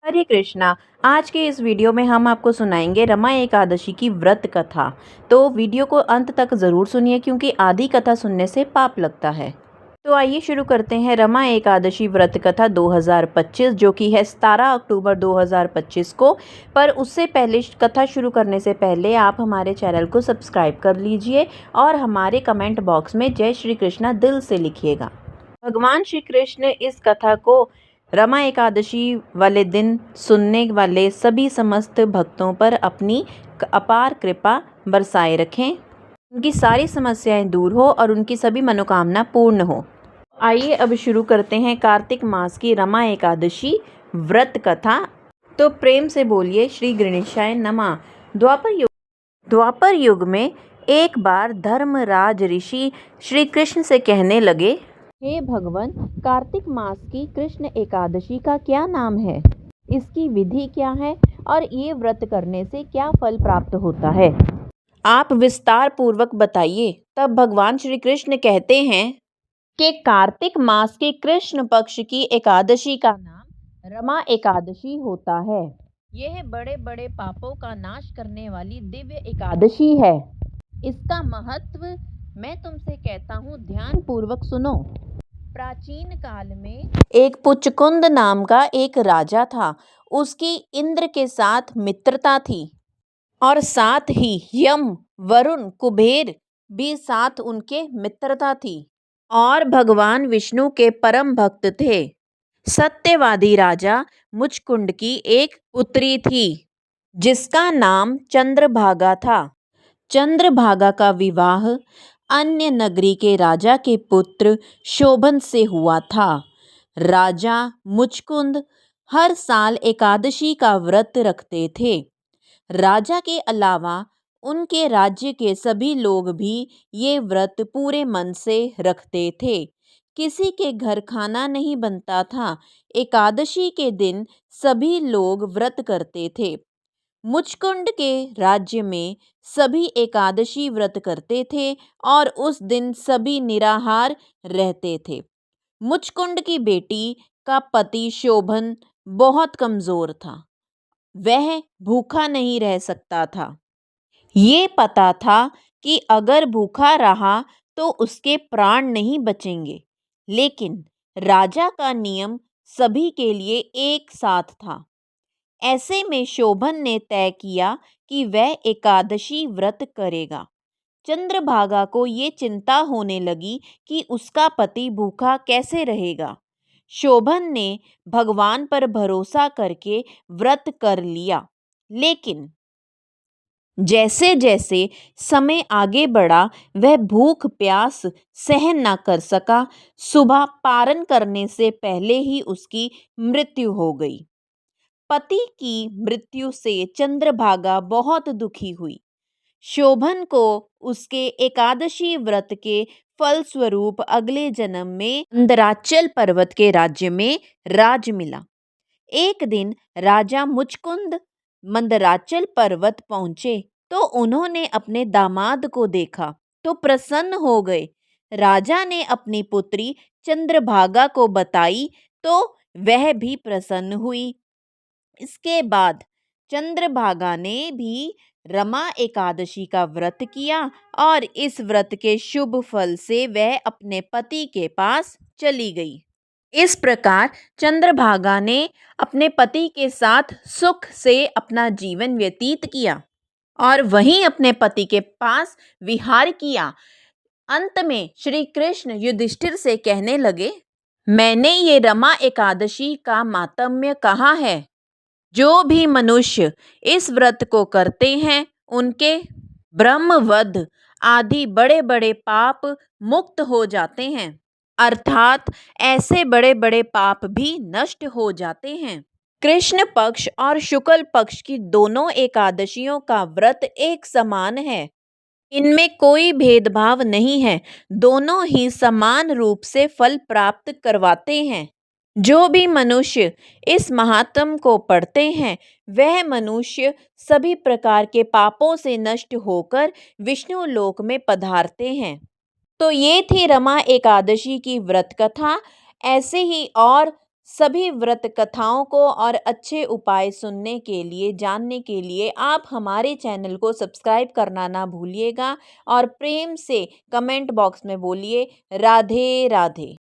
हरे कृष्णा। आज के इस वीडियो में हम आपको सुनाएंगे रमा एकादशी की व्रत कथा। तो वीडियो को अंत तक ज़रूर सुनिए क्योंकि आधी कथा सुनने से पाप लगता है। तो आइए शुरू करते हैं रमा एकादशी व्रत कथा 2025 जो कि है 17 अक्टूबर 2025 को। पर उससे पहले कथा शुरू करने से पहले आप हमारे चैनल को सब्सक्राइब कर लीजिए और हमारे कमेंट बॉक्स में जय श्री कृष्णा दिल से लिखिएगा। भगवान श्री कृष्ण इस कथा को रमा एकादशी वाले दिन सुनने वाले सभी समस्त भक्तों पर अपनी अपार कृपा बरसाए रखें, उनकी सारी समस्याएं दूर हो और उनकी सभी मनोकामना पूर्ण हो। आइए अब शुरू करते हैं कार्तिक मास की रमा एकादशी व्रत कथा। तो प्रेम से बोलिए श्री गणेशाय नमः। द्वापर युग में एक बार धर्मराज ऋषि श्री कृष्ण से कहने लगे, हे भगवान, कार्तिक मास की कृष्ण एकादशी का क्या नाम है? इसकी विधि क्या है और ये व्रत करने से क्या फल प्राप्त होता है? आप विस्तार पूर्वक बताइए। तब भगवान श्री कृष्ण कहते हैं कि कार्तिक मास के कृष्ण पक्ष की एकादशी का नाम रमा एकादशी होता है। यह बड़े बड़े पापों का नाश करने वाली दिव्य एकादशी है। इसका महत्व मैं तुमसे कहता हूँ, ध्यान पूर्वक सुनो। प्राचीन काल में एक पुचकुंद नाम का एक राजा था। उसकी इंद्र के साथ मित्रता थी और साथ ही यम, वरुण, कुबेर भी साथ उनके मित्रता थी और भगवान विष्णु के परम भक्त थे। सत्यवादी राजा मुचकुंद की एक पुत्री थी जिसका नाम चंद्रभागा था। चंद्रभागा का विवाह अन्य नगरी के राजा के पुत्र शोभन से हुआ था। राजा मुचकुंद हर साल एकादशी का व्रत रखते थे। राजा के अलावा उनके राज्य के सभी लोग भी ये व्रत पूरे मन से रखते थे। किसी के घर खाना नहीं बनता था। एकादशी के दिन सभी लोग व्रत करते थे। मुचकुंद के राज्य में सभी एकादशी व्रत करते थे और उस दिन सभी निराहार रहते थे। मुचकुंद की बेटी का पति शोभन बहुत कमजोर था। वह भूखा नहीं रह सकता था। ये पता था कि अगर भूखा रहा तो उसके प्राण नहीं बचेंगे, लेकिन राजा का नियम सभी के लिए एक साथ था। ऐसे में शोभन ने तय किया कि वह एकादशी व्रत करेगा। चंद्रभागा को ये चिंता होने लगी कि उसका पति भूखा कैसे रहेगा। शोभन ने भगवान पर भरोसा करके व्रत कर लिया, लेकिन जैसे जैसे समय आगे बढ़ा वह भूख प्यास सहन न कर सका। सुबह पारण करने से पहले ही उसकी मृत्यु हो गई। पति की मृत्यु से चंद्रभागा बहुत दुखी हुई। शोभन को उसके एकादशी व्रत के फलस्वरूप अगले जन्म में मंदराचल पर्वत के राज्य में राज मिला। एक दिन राजा मुचकुंद मंदराचल पर्वत पहुंचे तो उन्होंने अपने दामाद को देखा तो प्रसन्न हो गए। राजा ने अपनी पुत्री चंद्रभागा को बताई तो वह भी प्रसन्न हुई। इसके बाद चंद्रभागा ने भी रमा एकादशी का व्रत किया और इस व्रत के शुभ फल से वह अपने पति के पास चली गई। इस प्रकार चंद्रभागा ने अपने पति के साथ सुख से अपना जीवन व्यतीत किया और वहीं अपने पति के पास विहार किया। अंत में श्री कृष्ण युधिष्ठिर से कहने लगे, मैंने ये रमा एकादशी का मातम्य कहा है। जो भी मनुष्य इस व्रत को करते हैं उनके ब्रह्मवध आदि बड़े बड़े पाप मुक्त हो जाते हैं, अर्थात ऐसे बड़े बड़े पाप भी नष्ट हो जाते हैं। कृष्ण पक्ष और शुक्ल पक्ष की दोनों एकादशियों का व्रत एक समान है। इनमें कोई भेदभाव नहीं है। दोनों ही समान रूप से फल प्राप्त करवाते हैं। जो भी मनुष्य इस महात्म को पढ़ते हैं वह मनुष्य सभी प्रकार के पापों से नष्ट होकर विष्णु लोक में पधारते हैं। तो ये थी रमा एकादशी की व्रत कथा। ऐसे ही और सभी व्रत कथाओं को और अच्छे उपाय सुनने के लिए, जानने के लिए आप हमारे चैनल को सब्सक्राइब करना ना भूलिएगा और प्रेम से कमेंट बॉक्स में बोलिए राधे राधे।